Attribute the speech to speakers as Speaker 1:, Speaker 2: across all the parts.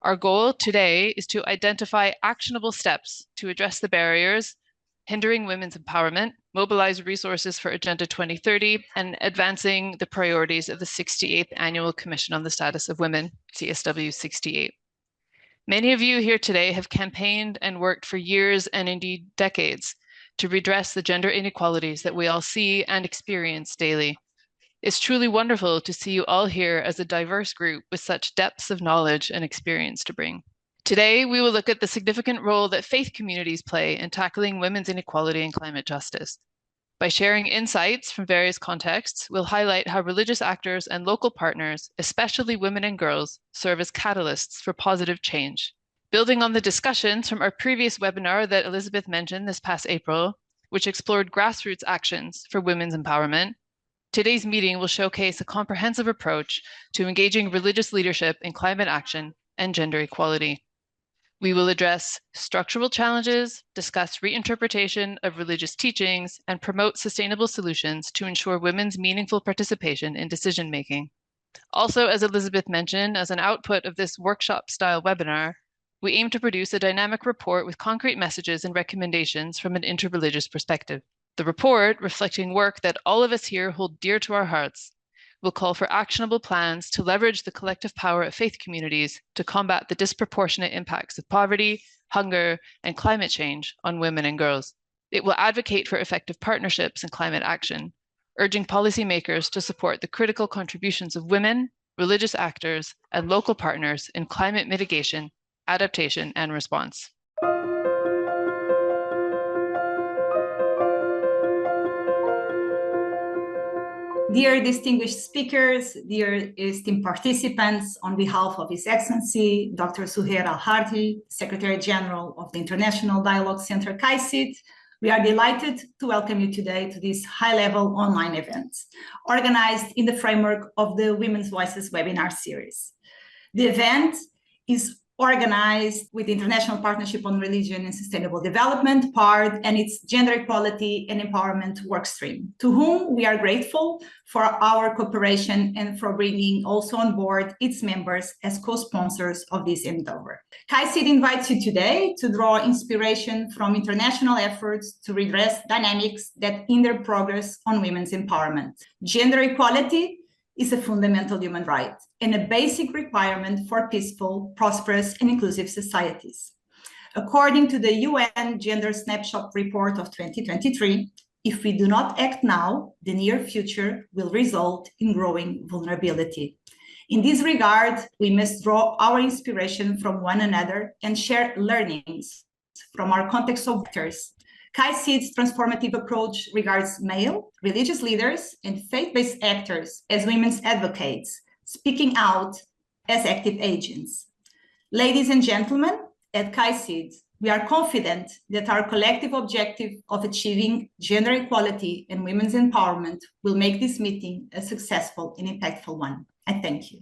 Speaker 1: Our goal today is to identify actionable steps to address the barriers hindering women's empowerment, mobilize resources for Agenda 2030, and advancing the priorities of the 68th Annual Commission on the Status of Women, CSW 68. Many of you here today have campaigned and worked for years and indeed decades to redress the gender inequalities that we all see and experience daily. It's truly wonderful to see you all here as a diverse group with such depths of knowledge and experience to bring. Today, we will look at the significant role that faith communities play in tackling women's inequality and climate justice. By sharing insights from various contexts, we'll highlight how religious actors and local partners, especially women and girls, serve as catalysts for positive change. Building on the discussions from our previous webinar that Elizabeth mentioned this past April, which explored grassroots actions for women's empowerment, today's meeting will showcase a comprehensive approach to engaging religious leadership in climate action and gender equality. We will address structural challenges, discuss reinterpretation of religious teachings, and promote sustainable solutions to ensure women's meaningful participation in decision-making. Also, as Elizabeth mentioned, as an output of this workshop-style webinar, we aim to produce a dynamic report with concrete messages and recommendations from an interreligious perspective. The report, reflecting work that all of us here hold dear to our hearts, will call for actionable plans to leverage the collective power of faith communities to combat the disproportionate impacts of poverty, hunger, and climate change on women and girls. It will advocate for effective partnerships in climate action, urging policymakers to support the critical contributions of women, religious actors, and local partners in climate mitigation, adaptation, and response.
Speaker 2: Dear distinguished speakers, dear esteemed participants, on behalf of His Excellency, Dr. Suhair Al-Harthi, Secretary General of the International Dialogue Center KAICIID, we are delighted to welcome you today to this high-level online event, organized in the framework of the Women's Voices webinar series. The event is organized with the International Partnership on Religion and Sustainable Development, PARD, and its Gender Equality and Empowerment workstream, to whom we are grateful for our cooperation and for bringing also on board its members as co-sponsors of this endeavor. KAICIID invites you today to draw inspiration from international efforts to redress dynamics that hinder progress on women's empowerment. Gender equality is a fundamental human right and a basic requirement for peaceful, prosperous, and inclusive societies. According to the UN Gender Snapshot Report of 2023, if we do not act now, the near future will result in growing vulnerability. In this regard, we must draw our inspiration from one another and share learnings from our context of actors. KAICIID's transformative approach regards male, religious leaders, and faith-based actors as women's advocates, speaking out as active agents. Ladies and gentlemen, at KAICIID, we are confident that our collective objective of achieving gender equality and women's empowerment will make this meeting a successful and impactful one. I thank you.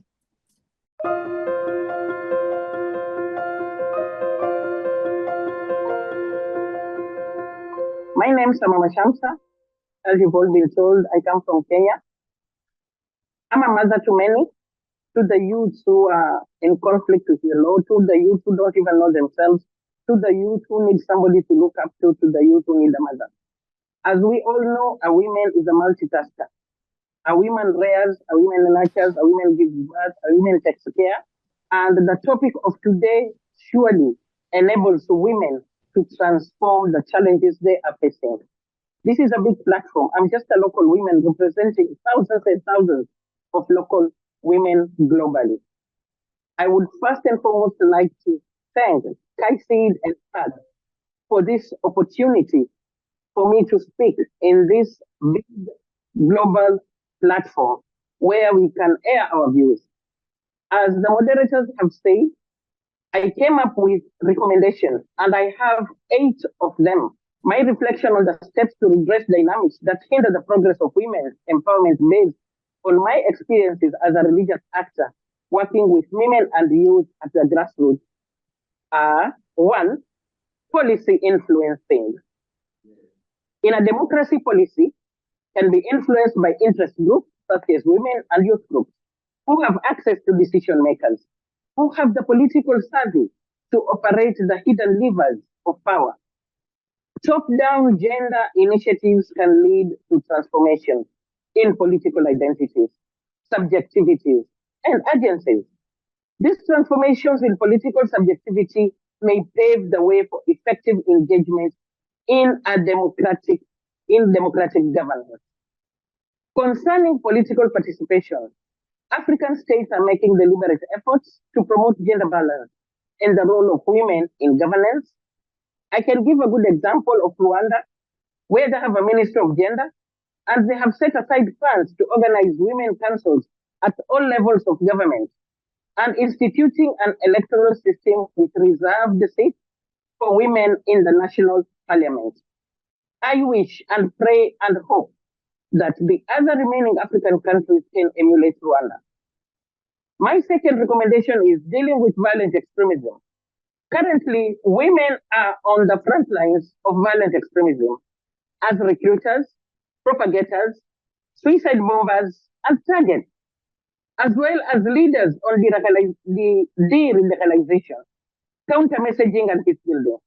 Speaker 3: My name is Mama Shamsa. As you've all been told, I come from Kenya. I'm a mother to many, to the youths who are in conflict with the law, to the youth who don't even know themselves, to the youth who need somebody to look up to the youth who need a mother. As we all know, a woman is a multitasker. A woman rears, a woman nurtures, a woman gives birth, a woman takes care. And the topic of today surely enables women to transform the challenges they are facing. This is a big platform. I'm just a local woman representing thousands and thousands of local women globally. I would first and foremost like to thank KAICIID and PAD for this opportunity for me to speak in this big global platform where we can air our views. As the moderators have said, I came up with recommendations, and I have 8 of them. My reflection on the steps to redress dynamics that hinder the progress of women's empowerment based on my experiences as a religious actor working with women and youth at the grassroots are: 1, policy influencing. In a democracy, policy can be influenced by interest groups such as women and youth groups who have access to decision makers. who have the political savvy to operate the hidden levers of power. Top-down gender initiatives can lead to transformation in political identities, subjectivities, and agencies. These transformations in political subjectivity may pave the way for effective engagement in democratic governance. Concerning political participation, African states are making deliberate efforts to promote gender balance and the role of women in governance. I can give a good example of Rwanda, where they have a Ministry of Gender, and they have set aside funds to organize women councils at all levels of government and instituting an electoral system with reserved seats for women in the national parliament. I wish and pray and hope that the other remaining African countries can emulate Rwanda. My second recommendation is dealing with violent extremism. Currently, women are on the front lines of violent extremism as recruiters, propagators, suicide bombers, and targets, as well as leaders on de-radicalization, counter-messaging, and peace building.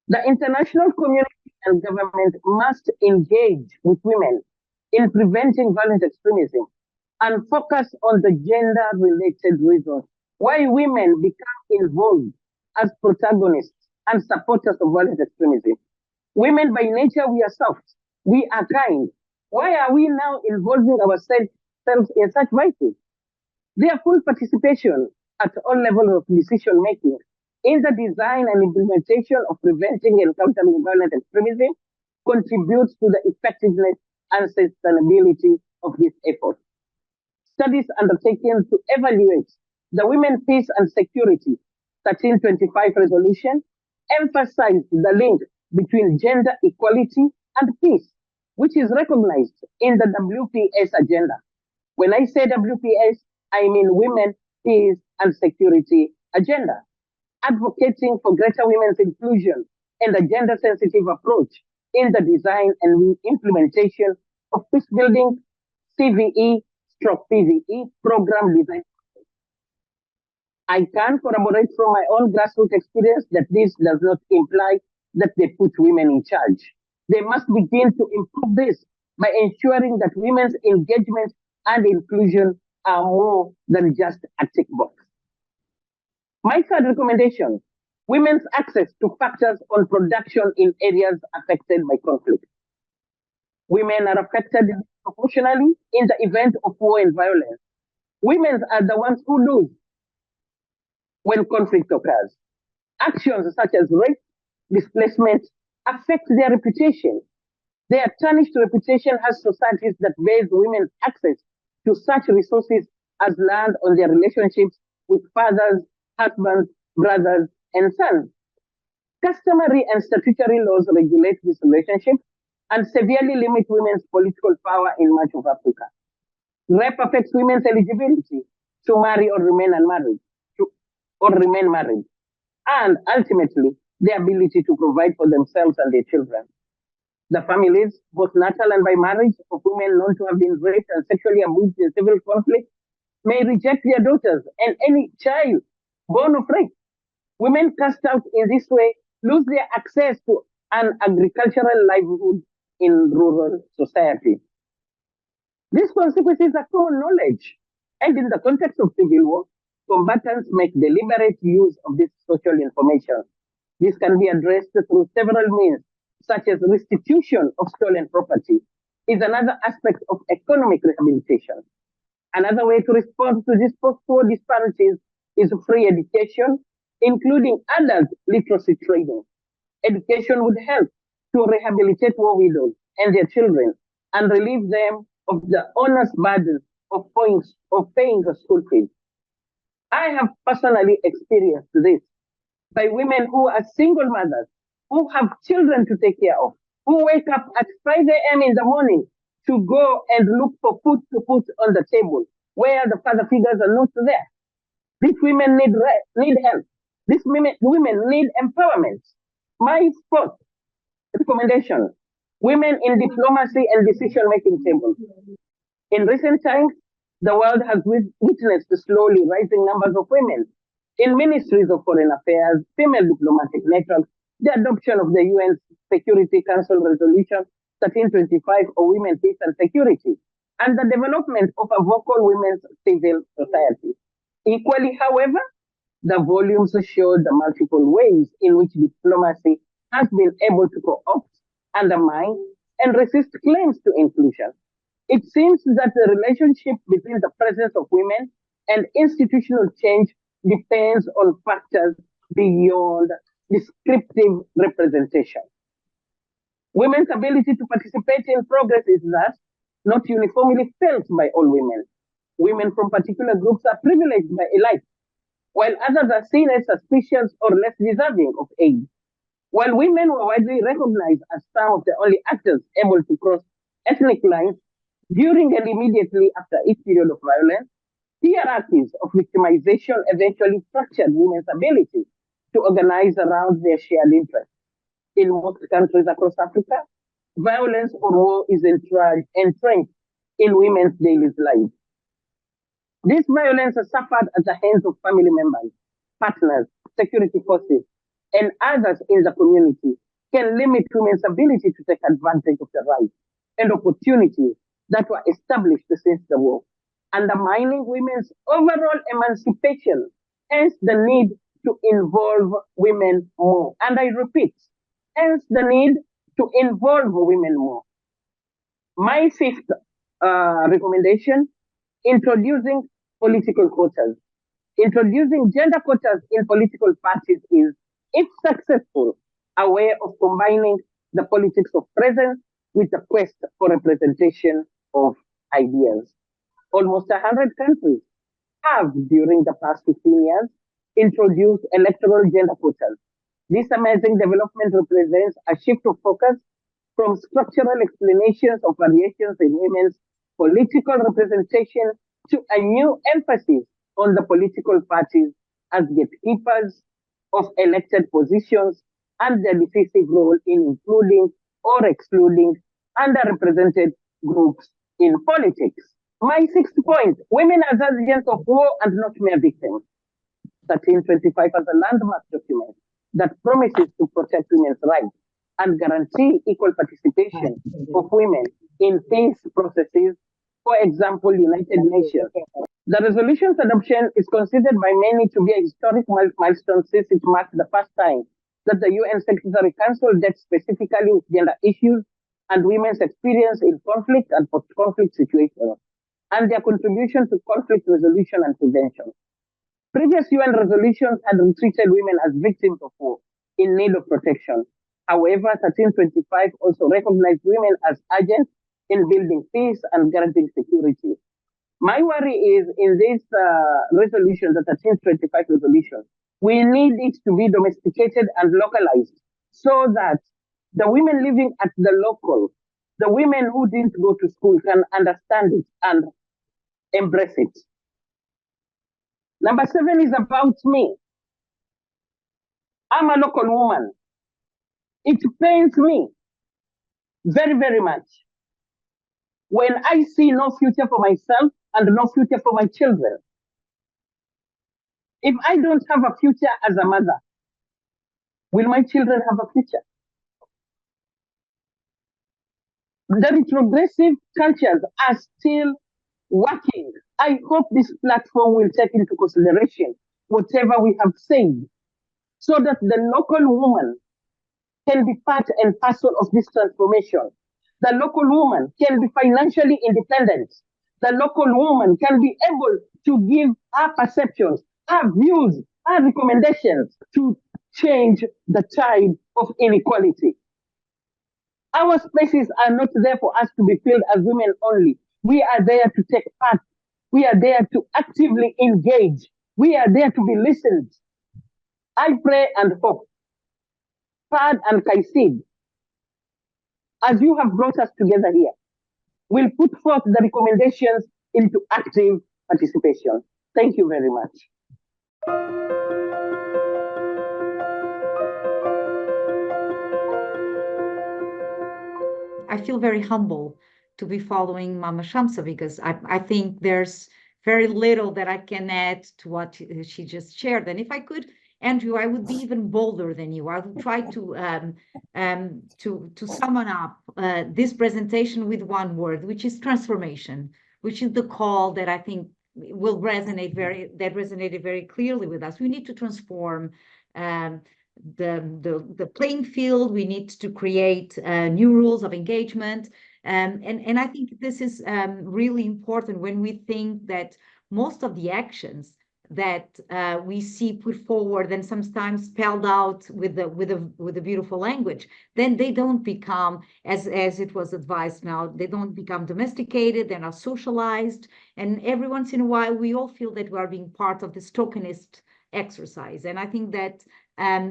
Speaker 3: The international community and government must engage with women in preventing violent extremism and focus on the gender-related reasons why women become involved as protagonists and supporters of violent extremism. Women by nature, we are soft, we are kind. Why are we now involving ourselves in such vices? Their full participation at all levels of decision making in the design and implementation of preventing and countering violent extremism contributes to the effectiveness and sustainability of this effort. Studies undertaken to evaluate the Women, Peace and Security 1325 resolution emphasized the link between gender equality and peace, which is recognized in the WPS agenda. When I say WPS, I mean Women, Peace and Security agenda, advocating for greater women's inclusion and a gender-sensitive approach in the design and implementation of peace building, CVE/PVE program design. I can corroborate from my own grassroots experience that this does not imply that they put women in charge. They must begin to improve this by ensuring that women's engagement and inclusion are more than just a tick box. My third recommendation, women's access to factors on production in areas affected by conflict. Women are affected proportionally in the event of war and violence. Women are the ones who lose when conflict occurs. Actions such as rape, displacement affect their reputation. Their tarnished reputation has societies that base women's access to such resources as land on their relationships with fathers, husbands, brothers, and sons. Customary and statutory laws regulate this relationship and severely limit women's political power in much of Africa. Rape affects women's eligibility to marry or remain unmarried, remain married, and ultimately the ability to provide for themselves and their children. The families, both natal and by marriage, of women known to have been raped and sexually abused in civil conflict may reject their daughters and any child born of rape. Women cast out in this way lose their access to an agricultural livelihood in rural society. These consequences are common knowledge, and in the context of civil war, combatants make deliberate use of this social information. This can be addressed through several means, such as restitution of stolen property, is another aspect of economic rehabilitation. Another way to respond to these post-war disparities is free education, including adult literacy training. Education would help to rehabilitate war widows and their children and relieve them of the onerous burden of paying the school fees. I have personally experienced this by women who are single mothers, who have children to take care of, who wake up at 5 a.m. in the morning to go and look for food to put on the table where the father figures are not there. These women need help. These women need empowerment. My fourth recommendation, women in diplomacy and decision-making tables. In recent times, the world has witnessed slowly rising numbers of women in ministries of foreign affairs, female diplomatic networks, the adoption of the UN Security Council Resolution 1325 on women, peace and security, and the development of a vocal women's civil society. Equally, however, the volumes show the multiple ways in which diplomacy has been able to co-opt, undermine, and resist claims to inclusion. It seems that the relationship between the presence of women and institutional change depends on factors beyond descriptive representation. Women's ability to participate in progress is thus not uniformly felt by all women. Women from particular groups are privileged by elite, while others are seen as suspicious or less deserving of aid. While women were widely recognized as some of the only actors able to cross ethnic lines during and immediately after each period of violence, hierarchies of victimization eventually fractured women's ability to organize around their shared interests. In most countries across Africa, violence or war is entrenched in women's daily lives. This violence is suffered at the hands of family members, partners, security forces, and others in the community can limit women's ability to take advantage of the rights and opportunities that were established since the war, undermining women's overall emancipation, hence the need to involve women more. And I repeat, hence the need to involve women more. My fifth recommendation, introducing political quotas. Introducing gender quotas in political parties is, if successful, a way of combining the politics of presence with the quest for representation of ideas. Almost 100 countries have, during the past 15 years, introduced electoral gender quotas. This amazing development represents a shift of focus from structural explanations of variations in women's political representation to a new emphasis on the political parties as gatekeepers of elected positions and their decisive role in including or excluding underrepresented groups in politics. My sixth point, women as agents of war and not mere victims. 1325 as a landmark document that promises to protect women's rights and guarantee equal participation of women in peace processes, for example, United Nations. The resolution's adoption is considered by many to be a historic milestone since it marked the first time that the UN Secretary Council dealt specifically with gender issues and women's experience in conflict and post-conflict situations, and their contribution to conflict resolution and prevention. Previous UN resolutions had treated women as victims of war in need of protection. However, 1325 also recognized women as agents in building peace and guaranteeing security. My worry is in this resolution, the 1325 resolution, we need it to be domesticated and localized so that the women living at the local, the women who didn't go to school can understand it and embrace it. Number 7 is about me. I'm a local woman. It pains me very, very much when I see no future for myself and no future for my children. If I don't have a future as a mother, will my children have a future? The retrogressive cultures are still working. I hope this platform will take into consideration whatever we have said so that the local woman can be part and parcel of this transformation. The local woman can be financially independent. The local woman can be able to give her perceptions, her views, her recommendations to change the tide of inequality. Our spaces are not there for us to be filled as women only. We are there to take part. We are there to actively engage. We are there to be listened. I pray and hope, KAICIID and KAICIID, as you have brought us together here, will put forth the recommendations into active participation. Thank you very much.
Speaker 4: I feel very humble to be following Mama Shamsa because I think there's very little that I can add to what she just shared. And if I could, Andrew, I would be even bolder than you. I would try to sum up this presentation with one word, which is transformation, which is the call that I think will resonated very clearly with us. We need to transform the playing field. We need to create new rules of engagement. And I think this is really important when we think that most of the actions that we see put forward and sometimes spelled out with a beautiful language, then they don't become, as it was advised now, they don't become domesticated, they're not socialized. And every once in a while, we all feel that we are being part of this tokenist exercise. And I think that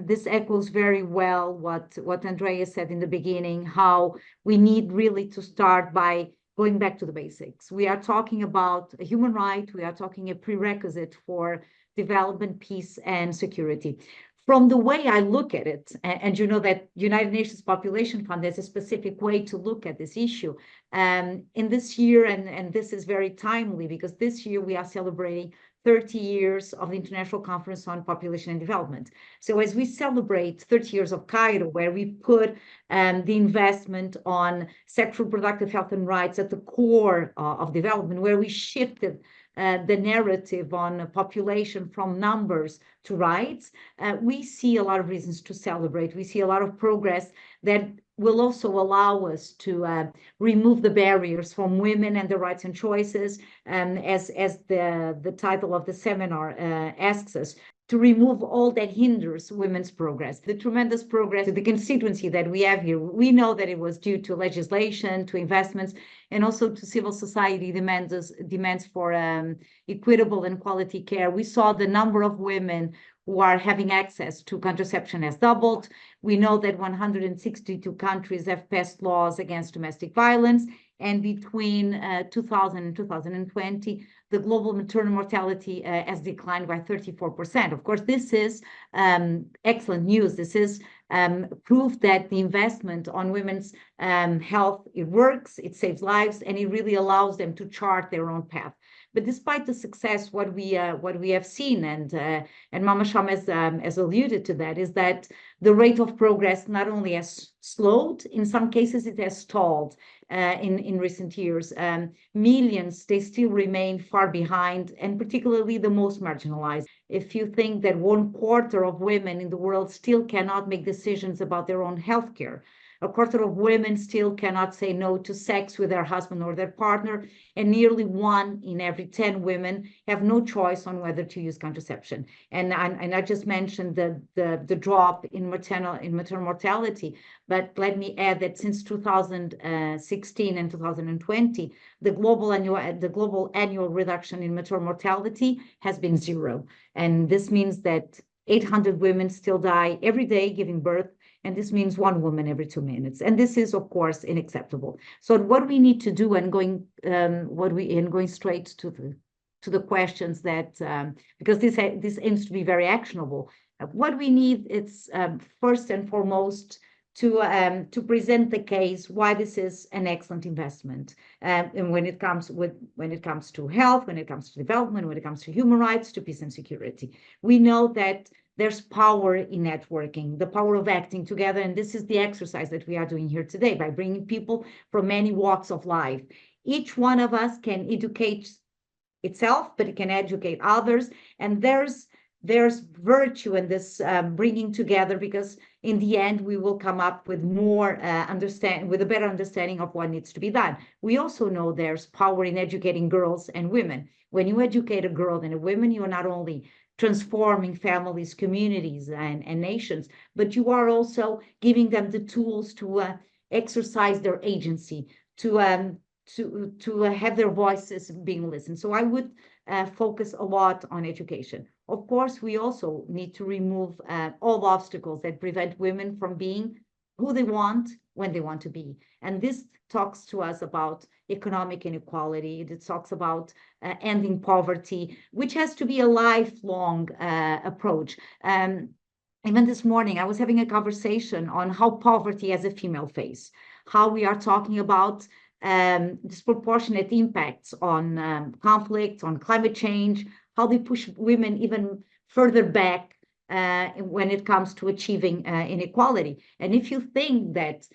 Speaker 4: this echoes very well what Andrea said in the beginning, how we need really to start by going back to the basics. We are talking about a human right. We are talking a prerequisite for development, peace, and security. From the way I look at it, and you know that United Nations Population Fund has a specific way to look at this issue. In this year, and this is very timely because this year we are celebrating 30 years of the International Conference on Population and Development. So as we celebrate 30 years of KAICIID, where we put the investment on sexual reproductive health and rights at the core of development, where we shifted the narrative on population from numbers to rights, we see a lot of reasons to celebrate. We see a lot of progress that will also allow us to remove the barriers from women and their rights and choices, as the title of the seminar asks us, to remove all that hinders women's progress. The tremendous progress, the constituency that we have here, we know that it was due to legislation, to investments, and also to civil society demands for equitable and quality care. We saw the number of women who are having access to contraception has doubled. We know that 162 countries have passed laws against domestic violence, and between 2000 and 2020, the global maternal mortality has declined by 34%. Of course, this is excellent news. This is proof that the investment on women's health, it works, it saves lives, and it really allows them to chart their own path. But despite the success, what we have seen, and Mama Sham has alluded to that, is that the rate of progress not only has slowed, in some cases it has stalled in recent years. Millions, they still remain far behind, and particularly the most marginalized. If you think that 1/4 of women in the world still cannot make decisions about their own healthcare, 1/4 of women still cannot say no to sex with their husband or their partner, and nearly 1 in every 10 women have no choice on whether to use contraception. And I just mentioned the drop in maternal mortality, but let me add that since 2016 and 2020, the global annual reduction in maternal mortality has been 0. And this means that 800 women still die every day giving birth, and this means 1 woman every 2 minutes. And this is, of course, unacceptable. So what we need to do, and going straight to the questions that, because this aims to be very actionable, what we need is first and foremost to present the case why this is an excellent investment. And when it comes to health, when it comes to development, when it comes to human rights, to peace and security, we know that there's power in networking, the power of acting together. And this is the exercise that we are doing here today by bringing people from many walks of life. Each one of us can educate itself, but it can educate others. And there's virtue in this bringing together, because in the end, we will come up with more with a better understanding of what needs to be done. We also know there's power in educating girls and women. When you educate a girl and a woman, you are not only transforming families, communities, and nations, but you are also giving them the tools to exercise their agency, to have their voices being listened. So I would focus a lot on education. Of course, we also need to remove all obstacles that prevent women from being who they want when they want to be. And this talks to us about economic inequality. It talks about ending poverty, which has to be a lifelong approach. Even this morning, I was having a conversation on how poverty has a female face, how we are talking about disproportionate impacts on conflict, on climate change, how they push women even further back when it comes to achieving inequality. And if you think that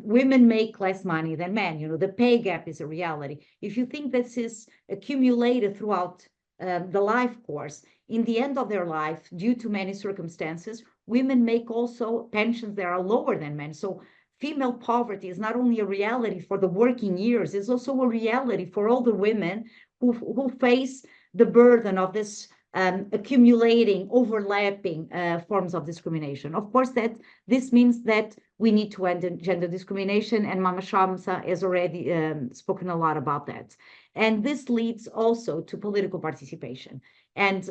Speaker 4: women make less money than men, the pay gap is a reality. If you think this is accumulated throughout the life course, in the end of their life, due to many circumstances, women make also pensions that are lower than men. So female poverty is not only a reality for the working years, it's also a reality for all the women who face the burden of this accumulating, overlapping forms of discrimination. Of course, that this means that we need to end gender discrimination, and Mama Shamsa has already spoken a lot about that. And this leads also to political participation. And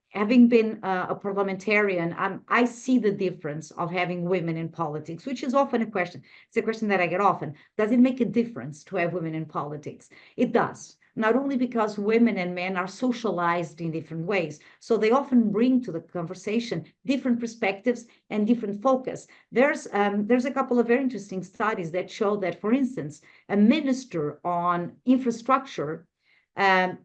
Speaker 4: having been a parliamentarian, I see the difference of having women in politics, which is often a question. It's a question that I get often. Does it make a difference to have women in politics? It does. Not only because women and men are socialized in different ways, so they often bring to the conversation different perspectives and different focus. There's a couple of very interesting studies that show that, for instance, a minister on infrastructure, a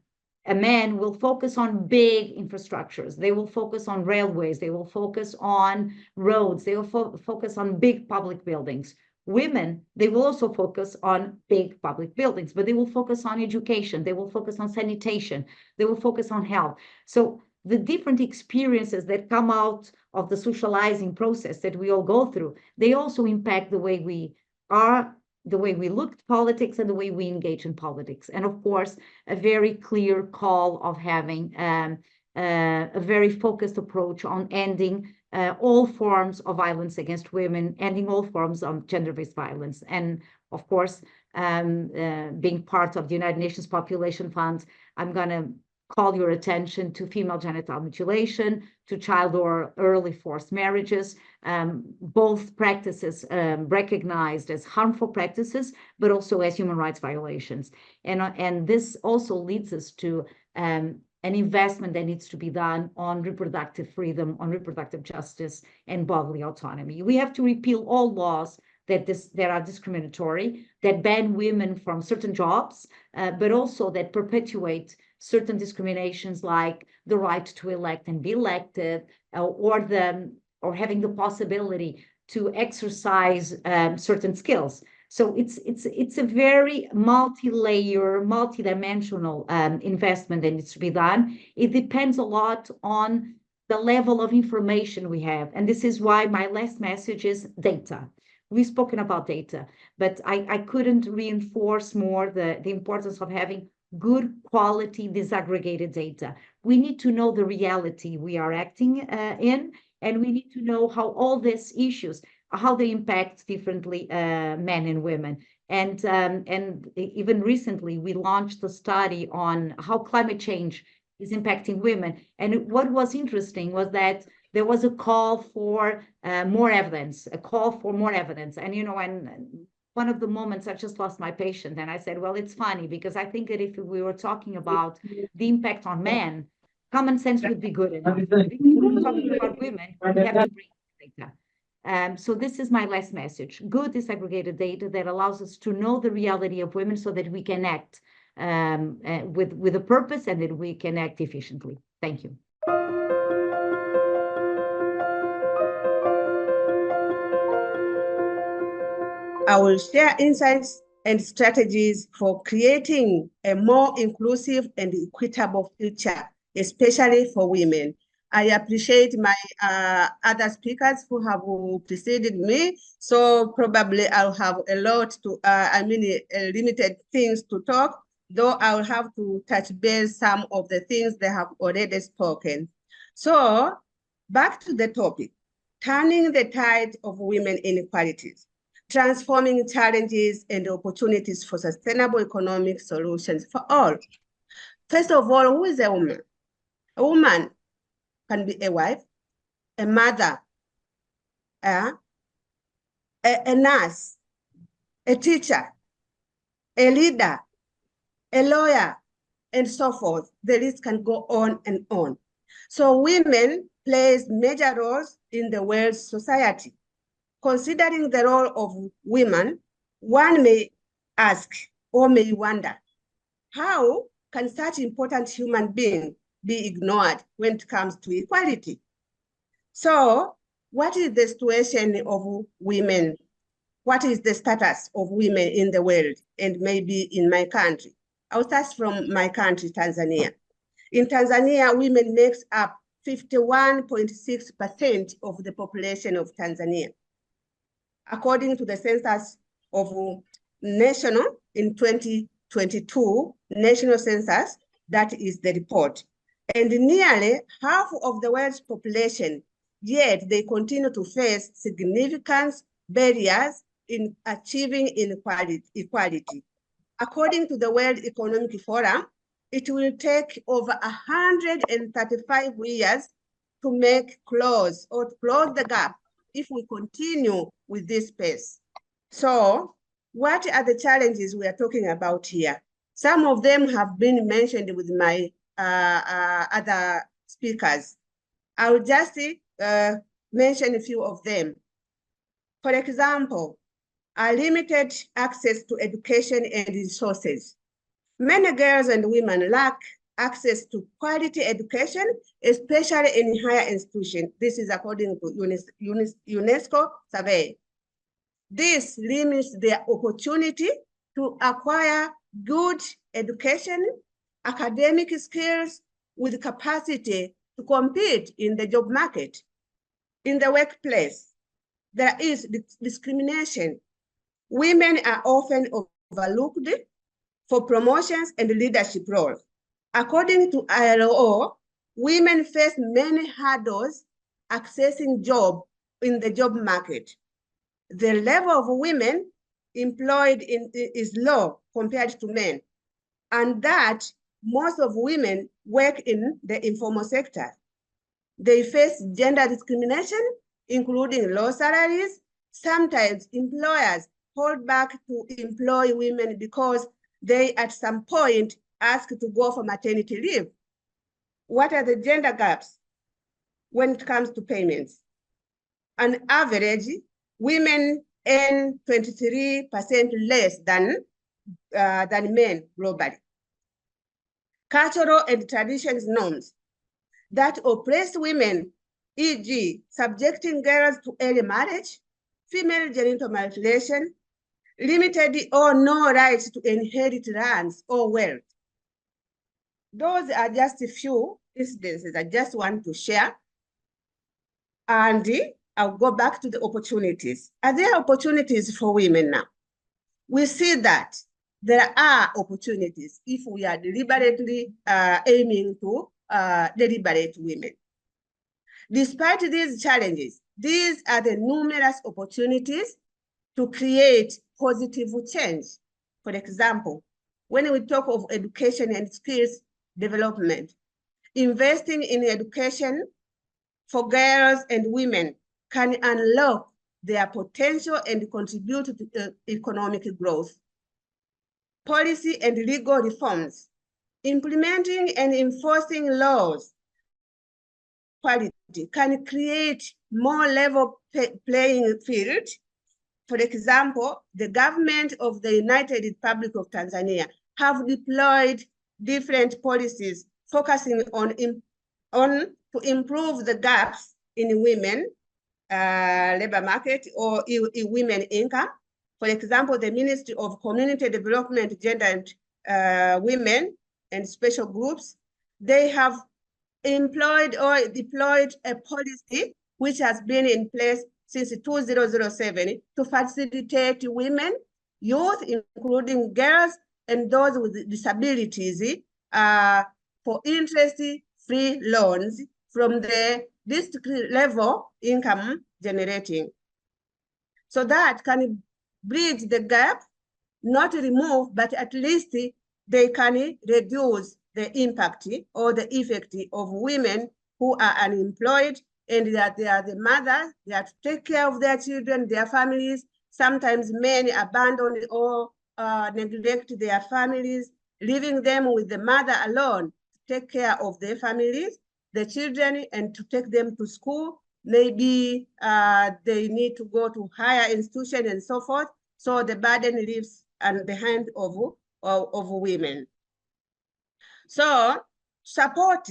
Speaker 4: man will focus on big infrastructures. They will focus on railways. They will focus on roads. They will focus on big public buildings. Women, they will also focus on big public buildings, but they will focus on education. They will focus on sanitation. They will focus on health. So the different experiences that come out of the socializing process that we all go through, they also impact the way we are, the way we look at politics, and the way we engage in politics. And of course, a very clear call of having a very focused approach on ending all forms of violence against women, ending all forms of gender-based violence. And of course, being part of the United Nations Population Fund, I'm going to call your attention to female genital mutilation, to child or early forced marriages, both practices recognized as harmful practices, but also as human rights violations. And this also leads us to an investment that needs to be done on reproductive freedom, on reproductive justice, and bodily autonomy. We have to repeal all laws that are discriminatory, that ban women from certain jobs, but also that perpetuate certain discriminations like the right to elect and be elected, or having the possibility to exercise certain skills. So it's a very multi-layer, multi-dimensional investment that needs to be done. It depends a lot on the level of information we have. And this is why my last message is data. We've spoken about data, but I couldn't reinforce more the importance of having good quality disaggregated data. We need to know the reality we are acting in, and we need to know how all these issues, how they impact differently men and women. And even recently, we launched a study on how climate change is impacting women. And what was interesting was that there was a call for more evidence, And, and one of the moments I just lost my patient, and I said, well, it's funny because I think that if we were talking about the impact on men, common sense would be good enough. If we were talking about women, we have to bring data. So this is my last message. Good disaggregated data that allows us to know the reality of women so that we can act with a purpose and that we can act efficiently. Thank you.
Speaker 5: I will share insights and strategies for creating a more inclusive and equitable future, especially for women. I appreciate my other speakers who have preceded me, so probably I'll have a lot to, limited things to talk, though I'll have to touch base some of the things they have already spoken. So back to the topic, turning the tide of women inequalities. Transforming challenges and opportunities for sustainable economic solutions for all. First of all, who is a woman? A woman can be a wife, a mother, a nurse, a teacher, a leader, a lawyer, and so forth. The list can go on and on. So women plays major roles in the world's society. Considering the role of women, one may ask or may wonder, how can such important human being be ignored when it comes to equality? So what is the situation of women? What is the status of women in the world and maybe in my country? I'll start from my country, Tanzania. In Tanzania, women makes up 51.6% of the population of Tanzania. According to the census of national in 2022, national census, that is the report. And nearly half of the world's population, yet they continue to face significant barriers in achieving equality. According to the World Economic Forum, it will take over 135 years to close the gap if we continue with this pace. So what are the challenges we are talking about here? Some of them have been mentioned with my other speakers. I will just mention a few of them. For example, limited access to education and resources. Many girls and women lack access to quality education, especially in higher institutions. This is according to UNESCO survey. This limits their opportunity to acquire good education, academic skills with capacity to compete in the job market. In the workplace, there is discrimination. Women are often overlooked for promotions and leadership roles. According to ILO, women face many hurdles accessing jobs in the job market. The level of women employed is low compared to men, and that most of women work in the informal sector. They face gender discrimination, including low salaries. Sometimes employers hold back to employ women because they at some point ask to go for maternity leave. What are the gender gaps when it comes to payments? On average, women earn 23% less than men globally. Cultural and traditions norms that oppress women, e.g., subjecting girls to early marriage, female genital mutilation, limited or no rights to inherit lands or wealth. Those are just a few incidences I just want to share. And I'll go back to the opportunities. Are there opportunities for women now? We see that there are opportunities if we are deliberately aiming to deliberate women. Despite these challenges, these are the numerous opportunities to create positive change. For example, when we talk of education and skills development, investing in education for girls and women can unlock their potential and contribute to economic growth. Policy and legal reforms, implementing and enforcing laws quality can create more level playing field. For example, the government of the United Republic of Tanzania have deployed different policies focusing on to improve the gaps in women labor market or in women income. For example, the Ministry of Community Development, Gender and Women and Special Groups, they have employed or deployed a policy which has been in place since 2007 to facilitate women, youth, including girls, and those with disabilities for interest-free loans from the district level income generating. So that can bridge the gap, not remove, but at least they can reduce the impact or the effect of women who are unemployed and that they are the mothers, they have to take care of their children, their families. Sometimes men abandon or neglect their families, leaving them with the mother alone to take care of their families, the children, and to take them to school. Maybe they need to go to higher institutions and so forth. So the burden leaves and the hand of women. So support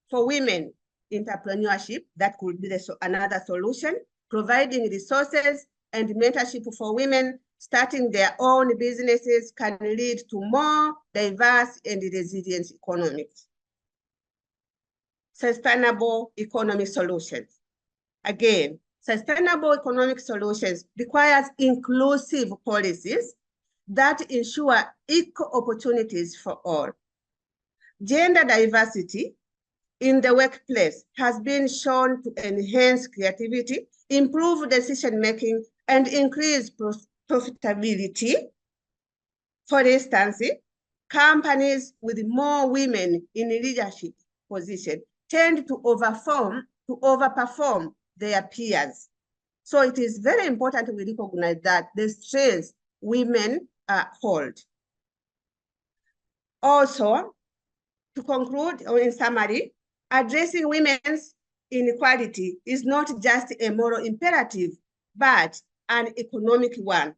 Speaker 5: for women entrepreneurship, that could be another solution, providing resources and mentorship for women starting their own businesses can lead to more diverse and resilient economies. Sustainable economic solutions. Again, sustainable economic solutions requires inclusive policies that ensure equal opportunities for all. Gender diversity in the workplace has been shown to enhance creativity, improve decision-making, and increase profitability. For instance, companies with more women in leadership positions tend to overperform their peers. So it is very important we recognize that the strengths women hold. Also, to conclude, or in summary, addressing women's inequality is not just a moral imperative, but an economic one.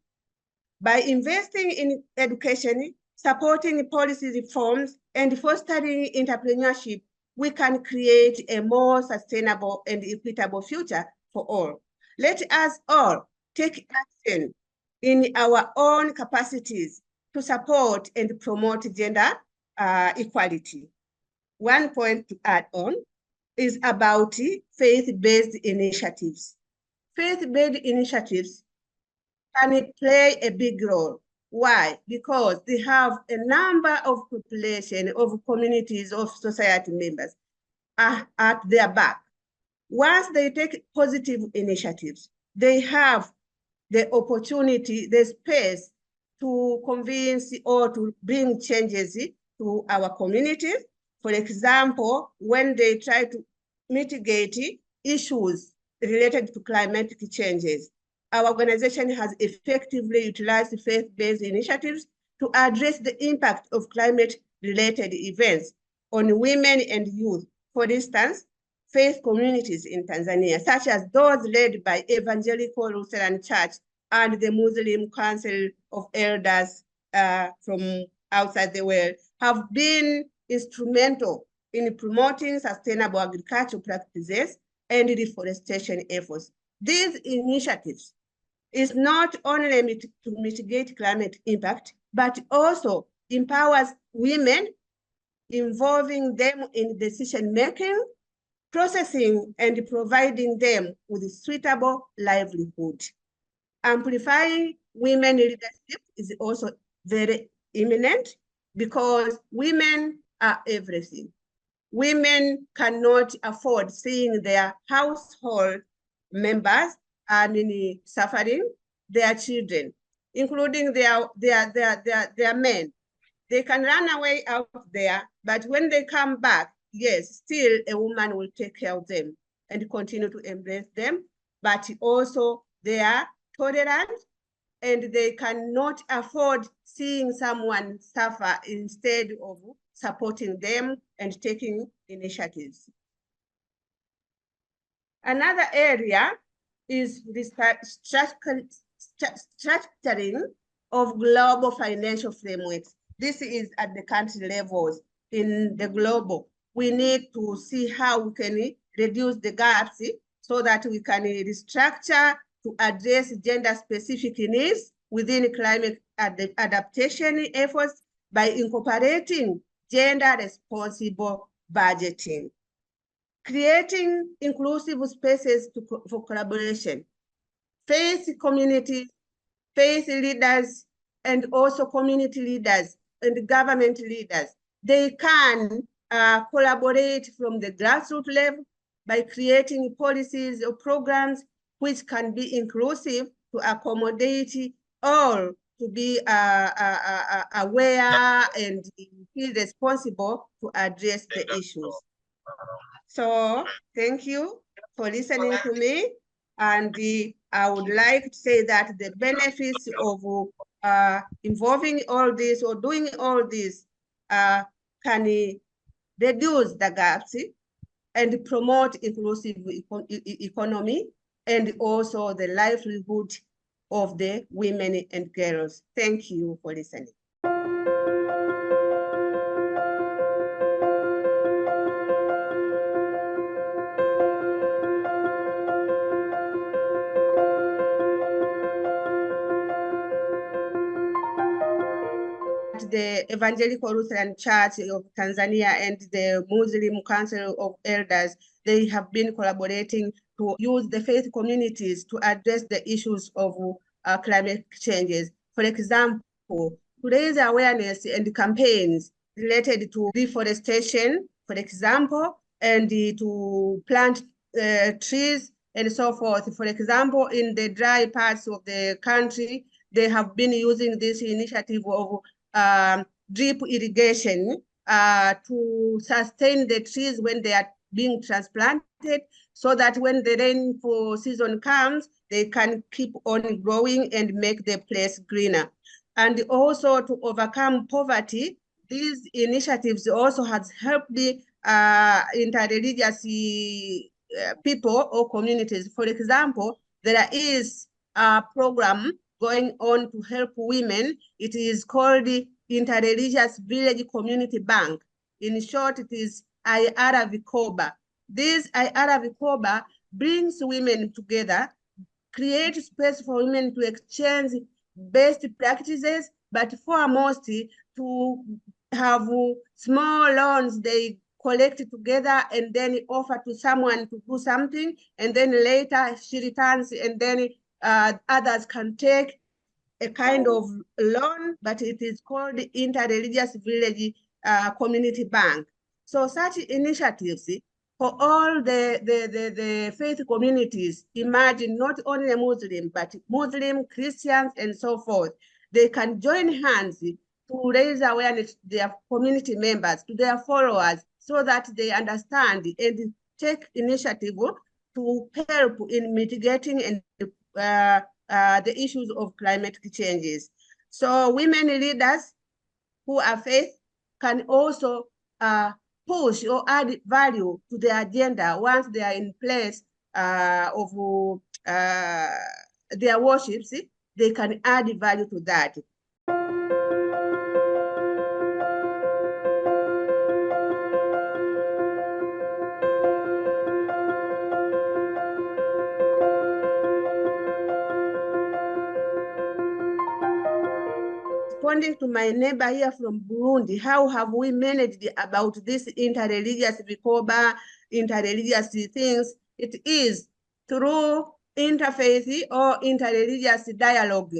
Speaker 5: By investing in education, supporting policy reforms, and fostering entrepreneurship, we can create a more sustainable and equitable future for all. Let us all take action in our own capacities to support and promote gender equality. One point to add on is about faith-based initiatives. Faith-based initiatives can play a big role. Why? Because they have a number of population, of communities, of society members at their back. Once they take positive initiatives, they have the opportunity, the space to convince or to bring changes to our communities. For example, when they try to mitigate issues related to climatic changes, our organization has effectively utilized faith-based initiatives to address the impact of climate-related events on women and youth. For instance, faith communities in Tanzania, such as those led by Evangelical Lutheran Church and the Muslim Council of Elders from outside the world, have been instrumental in promoting sustainable agricultural practices and reforestation efforts. These initiatives is not only to mitigate climate impact, but also empowers women, involving them in decision-making, processing, and providing them with a suitable livelihood. Amplifying women leadership is also very imminent because women are everything. Women cannot afford seeing their household members suffering, their children, including their men. They can run away out there, but when they come back, yes, still a woman will take care of them and continue to embrace them, but also they are tolerant and they cannot afford seeing someone suffer instead of supporting them and taking initiatives. Another area is the structuring of global financial frameworks. This is at the country levels. In the global, we need to see how we can reduce the gaps so that we can restructure to address gender-specific needs within climate adaptation efforts by incorporating gender-responsible budgeting. Creating inclusive spaces for collaboration. Faith communities, faith leaders, and also community leaders and government leaders, they can collaborate from the grassroots level by creating policies or programs which can be inclusive to accommodate all to be aware and feel responsible to address the issues. So thank you for listening to me. And I would like to say that the benefits of involving all this or doing all this can reduce the gaps and promote inclusive economy and also the livelihood of the women and girls. Thank you for listening. The Evangelical Lutheran Church of Tanzania and the Muslim Council of Elders, they have been collaborating to use the faith communities to address the issues of climate changes. For example, to raise awareness and campaigns related to deforestation, for example, and to plant trees and so forth. For example, in the dry parts of the country, they have been using this initiative of drip irrigation to sustain the trees when they are being transplanted, so that when the rainfall season comes, they can keep on growing and make the place greener. And also to overcome poverty, these initiatives also has helped the interreligious people or communities. For example, there is a program going on to help women. It is called the Interreligious Village Community Bank. In short, it is IRVCOBA. This IRVCOBA brings women together, creates space for women to exchange best practices, but foremost to have small loans they collect together and then offer to someone to do something, and then later she returns, and then others can take a kind of loan, but it is called the Interreligious Village Community Bank. So such initiatives for all the faith communities, imagine not only Muslim, but Muslim, Christians, and so forth, they can join hands to raise awareness to their community members, to their followers, so that they understand and take initiative to help in mitigating and the issues of climate changes. So women leaders who are faith can also push or add value to the agenda once they are in place of their worships. They can add value to that. Responding to my neighbor here from Burundi, how have we managed about this interreligious vikoba, interreligious things? It is through interfaith or interreligious dialogue.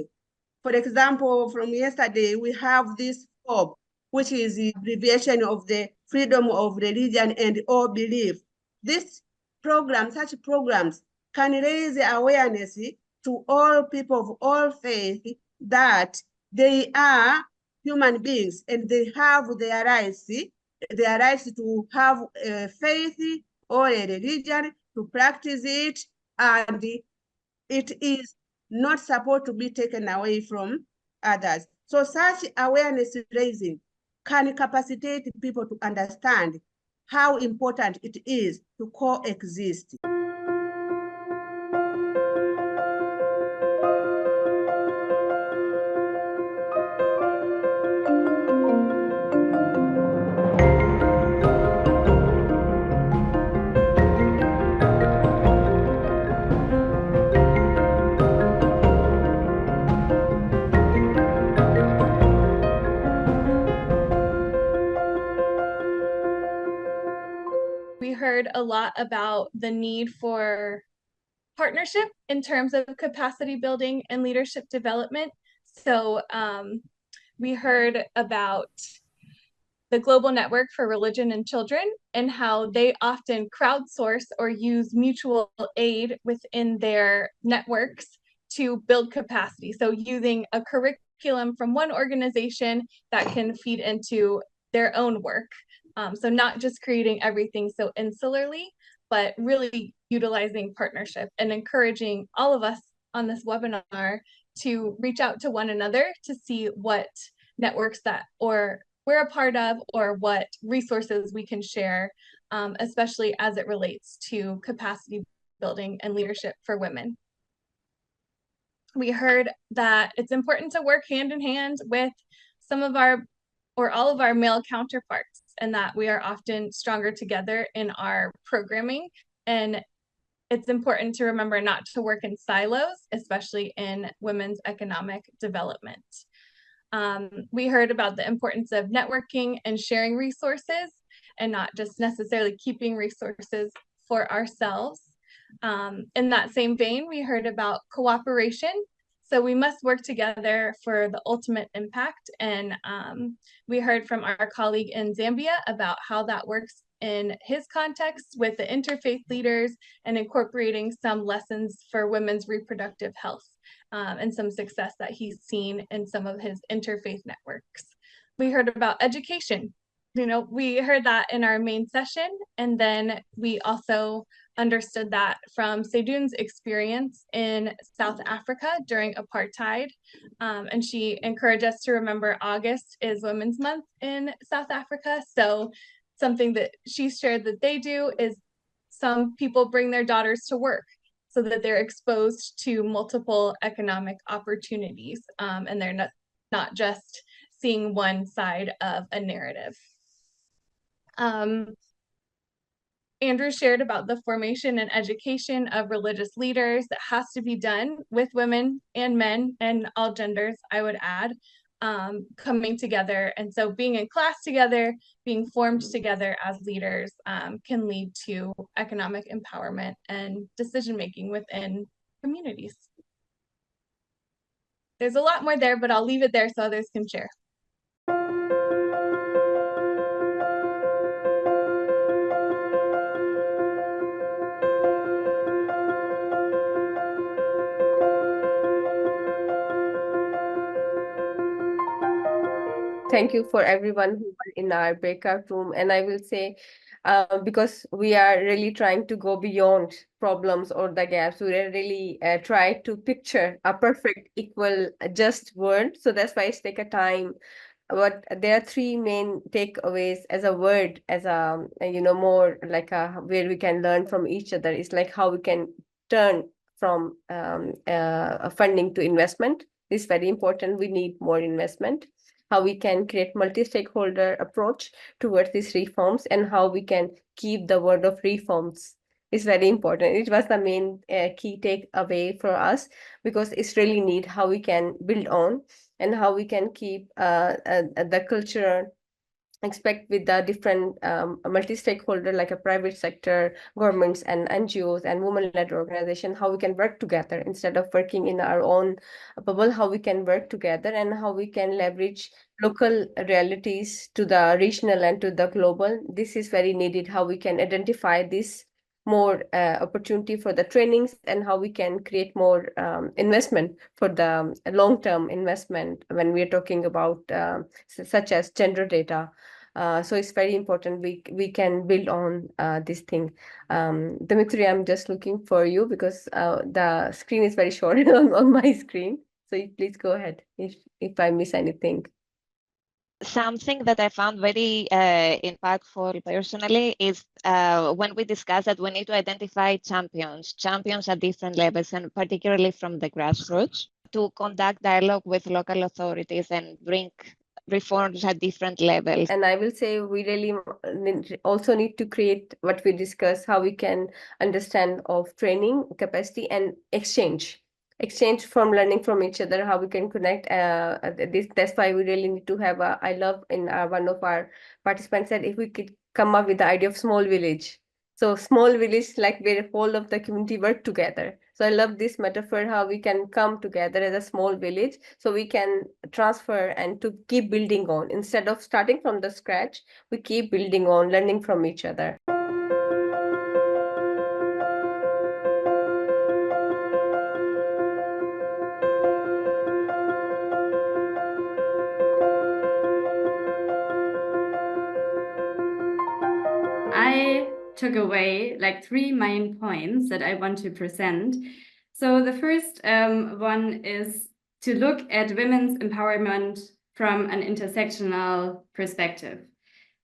Speaker 5: For example, from yesterday, we have this FOB, which is the abbreviation of the freedom of religion and or belief. This program, such programs can raise awareness to all people of all faith that they are human beings and they have their rights to have a faith or a religion, to practice it, and it is not supposed to be taken away from others. So such awareness raising can capacitate people to understand how important it is to coexist.
Speaker 6: We heard a lot about the need for partnership in terms of capacity building and leadership development. So we heard about the Global Network for Religion and Children and how they often crowdsource or use mutual aid within their networks to build capacity. So using a curriculum from one organization that can feed into their own work. So not just creating everything so insularly, but really utilizing partnership and encouraging all of us on this webinar to reach out to one another to see what networks that or we're a part of or what resources we can share, especially as it relates to capacity building and leadership for women. We heard that it's important to work hand in hand with some of our or all of our male counterparts, and that we are often stronger together in our programming. And it's important to remember not to work in silos, especially in women's economic development. We heard about the importance of networking and sharing resources, and not just necessarily keeping resources for ourselves. In that same vein, we heard about cooperation. So we must work together for the ultimate impact. And we heard from our colleague in Zambia about how that works in his context with the interfaith leaders and incorporating some lessons for women's reproductive health and some success that he's seen in some of his interfaith networks. We heard about education. You know, we heard that in our main session, and then we also understood that from Seydoune's experience in South Africa during apartheid. And she encouraged us to remember August is Women's Month in South Africa. So something that she shared that they do is some people bring their daughters to work so that they're exposed to multiple economic opportunities, and they're not just seeing one side of a narrative. Andrew shared about the formation and education of religious leaders that has to be done with women and men and all genders, I would add, coming together. And so being in class together, being formed together as leaders can lead to economic empowerment and decision-making within communities. There's a lot more there, but I'll leave it there so others can share.
Speaker 7: Thank you for everyone who were in our breakout room. And I will say, because we are really trying to go beyond problems or the gaps, we really try to picture a perfect, equal, just world. So that's why it's take a time. But there are three main takeaways as a word, as a, more like where we can learn from each other. It's like how we can turn from funding to investment. This is very important. We need more investment. How we can create multi-stakeholder approach towards these reforms, and how we can keep the word of reforms is very important. It was the main key takeaway for us, because it's really neat how we can build on and how we can keep the culture expect with the different multi-stakeholder, like a private sector, governments and NGOs and women-led organization, how we can work together instead of working in our own bubble, how we can work together and how we can leverage local realities to the regional and to the global. This is very needed, how we can identify this more opportunity for the trainings, and how we can create more investment for the long-term investment when we are talking about such as gender data. So it's very important we can build on this thing. Dimitri, I'm just looking for you because the screen is very short on my screen. So please go ahead if I miss anything.
Speaker 8: Something that I found very impactful personally is when we discussed that we need to identify champions at different levels, and particularly from the grassroots, to conduct dialogue with local authorities and bring reforms at different levels.
Speaker 7: And I will say we really also need to create what we discuss, how we can understand of training, capacity and exchange from learning from each other, how we can connect. That's why we really need to have I love in one of our participants said if we could come up with the idea of small village. So small village, like where whole of the community work together. So I love this metaphor, how we can come together as a small village, so we can transfer and to keep building on. Instead of starting from the scratch, we keep building on, learning from each other.
Speaker 9: I took away like 3 main points that I want to present. So the first one is to look at women's empowerment from an intersectional perspective.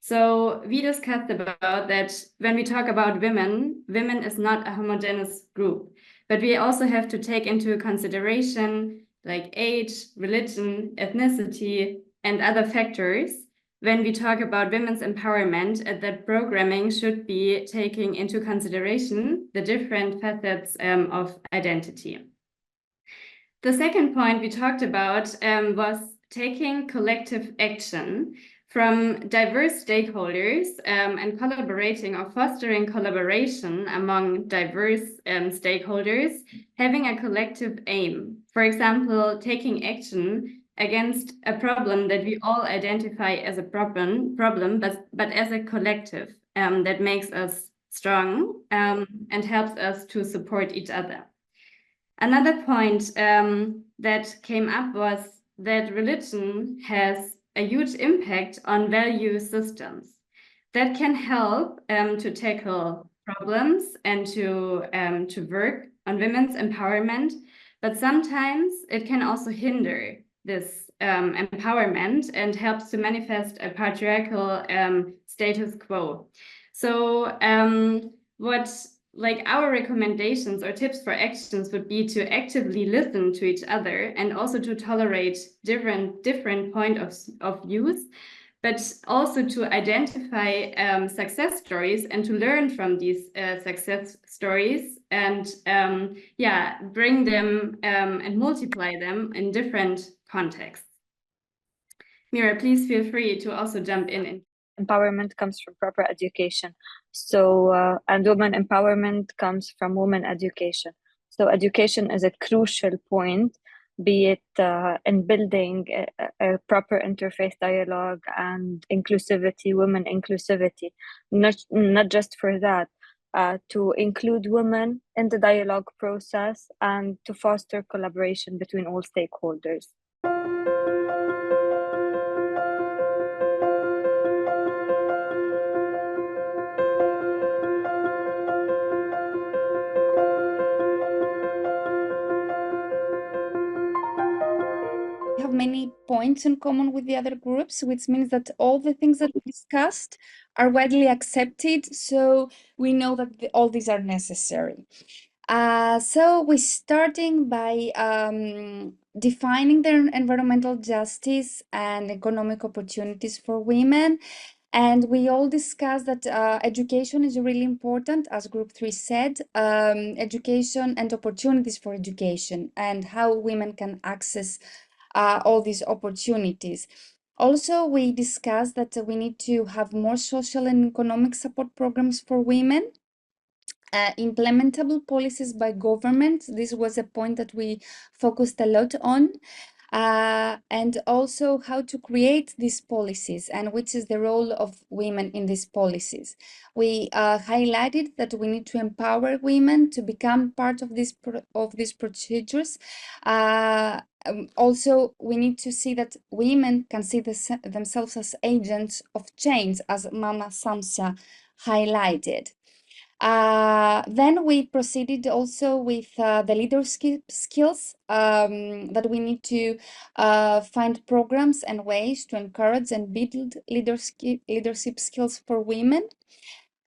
Speaker 9: So we discussed about that when we talk about women is not a homogeneous group. but we also have to take into consideration like age, religion, ethnicity, and other factors when we talk about women's empowerment, that programming should be taking into consideration the different facets of identity. The second point we talked about was taking collective action from diverse stakeholders and collaborating or fostering collaboration among diverse stakeholders, having a collective aim. For example, taking action against a problem that we all identify as a problem, but as a collective that makes us strong and helps us to support each other. Another point that came up was that religion has a huge impact on value systems that can help to tackle problems and to work on women's empowerment, but sometimes it can also hinder this empowerment and helps to manifest a patriarchal status quo. So what like our recommendations or tips for actions would be to actively listen to each other and also to tolerate different point of views, but also to identify success stories and to learn from these success stories and bring them and multiply them in different contexts. Mira, please feel free to also jump in.
Speaker 10: Empowerment comes from proper education. So, and women empowerment comes from women education. So education is a crucial point, be it in building a proper interfaith dialogue and inclusivity, women inclusivity, not just for that, to include women in the dialogue process and to foster collaboration between all stakeholders.
Speaker 11: Have many points in common with the other groups, which means that all the things that we discussed are widely accepted, so we know that all these are necessary. So we're starting by defining the environmental justice and economic opportunities for women. And we all discussed that education is really important, as Group 3 said, education and opportunities for education and how women can access all these opportunities. Also, we discussed that we need to have more social and economic support programs for women, implementable policies by government. This was a point that we focused a lot on. And also how to create these policies and which is the role of women in these policies. We highlighted that we need to empower women to become part of these procedures. Also, we need to see that women can see themselves as agents of change, as Mama Samsa highlighted. Then we proceeded also with the leadership skills, that we need to find programs and ways to encourage and build leadership skills for women.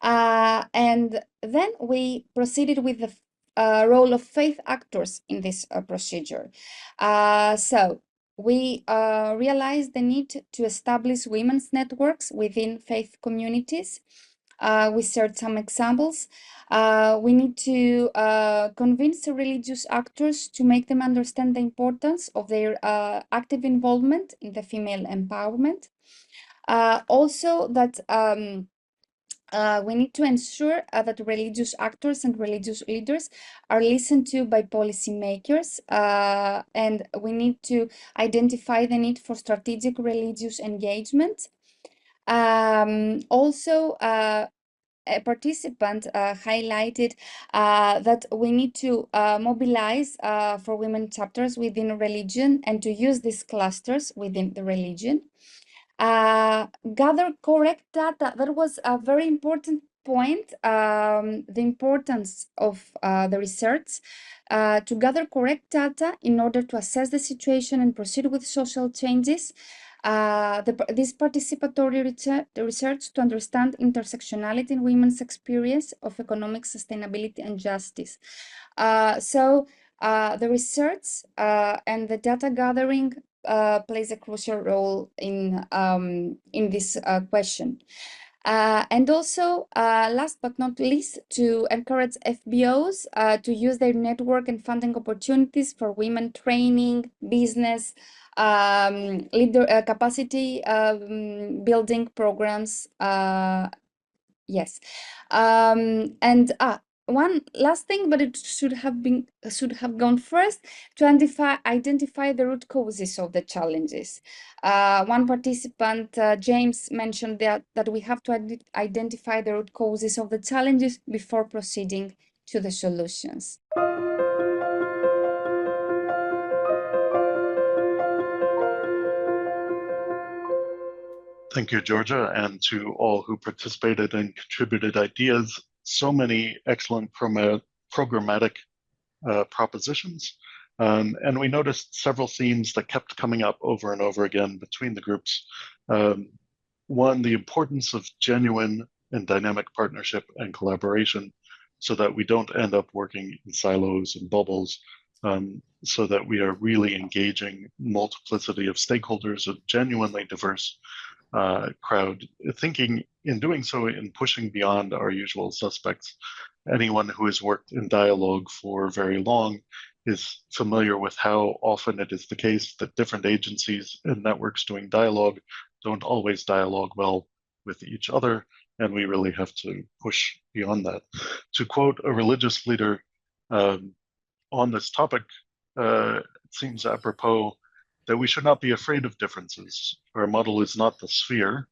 Speaker 11: And then we proceeded with the role of faith actors in this procedure. So we realized the need to establish women's networks within faith communities. We shared some examples. We need to convince the religious actors to make them understand the importance of their active involvement in the female empowerment. Also that we need to ensure that religious actors and religious leaders are listened to by policymakers, and we need to identify the need for strategic religious engagement. Also, a participant highlighted that we need to mobilize for women chapters within religion and to use these clusters within the religion. Gather correct data. That was a very important point, the importance of the research to gather correct data in order to assess the situation and proceed with social changes. This participatory research to understand intersectionality in women's experience of economic sustainability and justice. The research and the data gathering plays a crucial role in this question. And also, last but not least, to encourage FBOs to use their network and funding opportunities for women training, business, leader capacity building programs. Yes, and one last thing, but it should have gone first, to identify the root causes of the challenges. One participant, James, mentioned that we have to identify the root causes of the challenges before proceeding to the solutions.
Speaker 12: Thank you, Georgia, and to all who participated and contributed ideas. So many excellent programmatic propositions. And we noticed several themes that kept coming up over and over again between the groups. One, the importance of genuine and dynamic partnership and collaboration so that we don't end up working in silos and bubbles, so that we are really engaging multiplicity of stakeholders, a genuinely diverse crowd, thinking in doing so in pushing beyond our usual suspects. Anyone who has worked in dialogue for very long is familiar with how often it is the case that different agencies and networks doing dialogue don't always dialogue well with each other, and we really have to push beyond that. To quote a religious leader on this topic, it seems apropos that we should not be afraid of differences. Our model is not the sphere,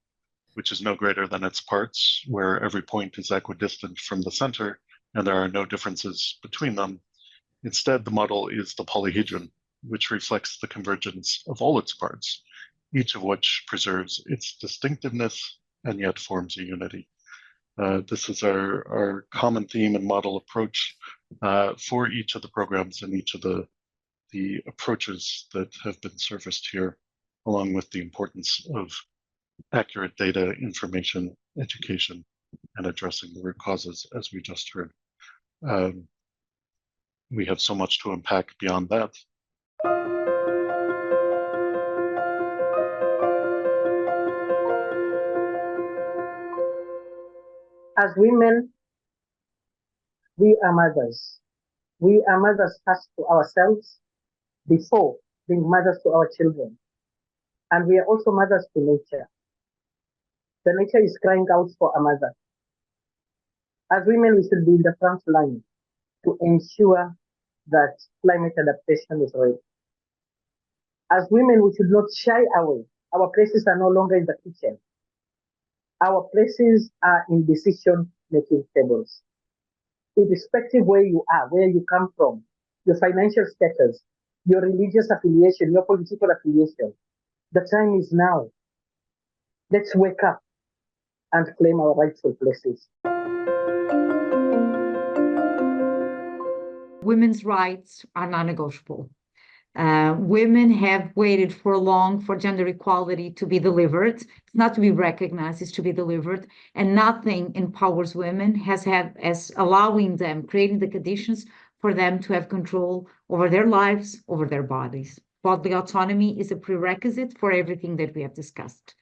Speaker 12: which is no greater than its parts, where every point is equidistant from the center and there are no differences between them. Instead, the model is the polyhedron, which reflects the convergence of all its parts, each of which preserves its distinctiveness and yet forms a unity. This is our common theme and model approach for each of the programs and each of the approaches that have been surfaced here, along with the importance of accurate data, information, education, and addressing the root causes, as we just heard. We have so much to unpack beyond that.
Speaker 3: As women, we are mothers. We are mothers first to ourselves before being mothers to our children. And we are also mothers to nature. The nature is crying out for a mother. As women, we should be in the front line to ensure that climate adaptation is real. As women, we should not shy away. Our places are no longer in the kitchen. Our places are in decision-making tables. Irrespective where you are, where you come from, your financial status, your religious affiliation, your political affiliation, the time is now. Let's wake up and claim our rightful places.
Speaker 4: Women's rights are non-negotiable. Women have waited for long for gender equality to be delivered. It's not to be recognized, it's to be delivered. And nothing empowers women as allowing them, creating the conditions for them to have control over their lives, over their bodies. Bodily autonomy is a prerequisite for everything that we have discussed.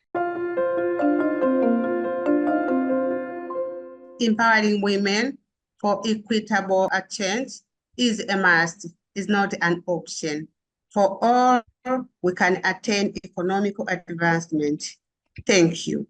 Speaker 5: Empowering women for equitable change is a must, is not an option. For all, we can attain economic advancement. Thank you.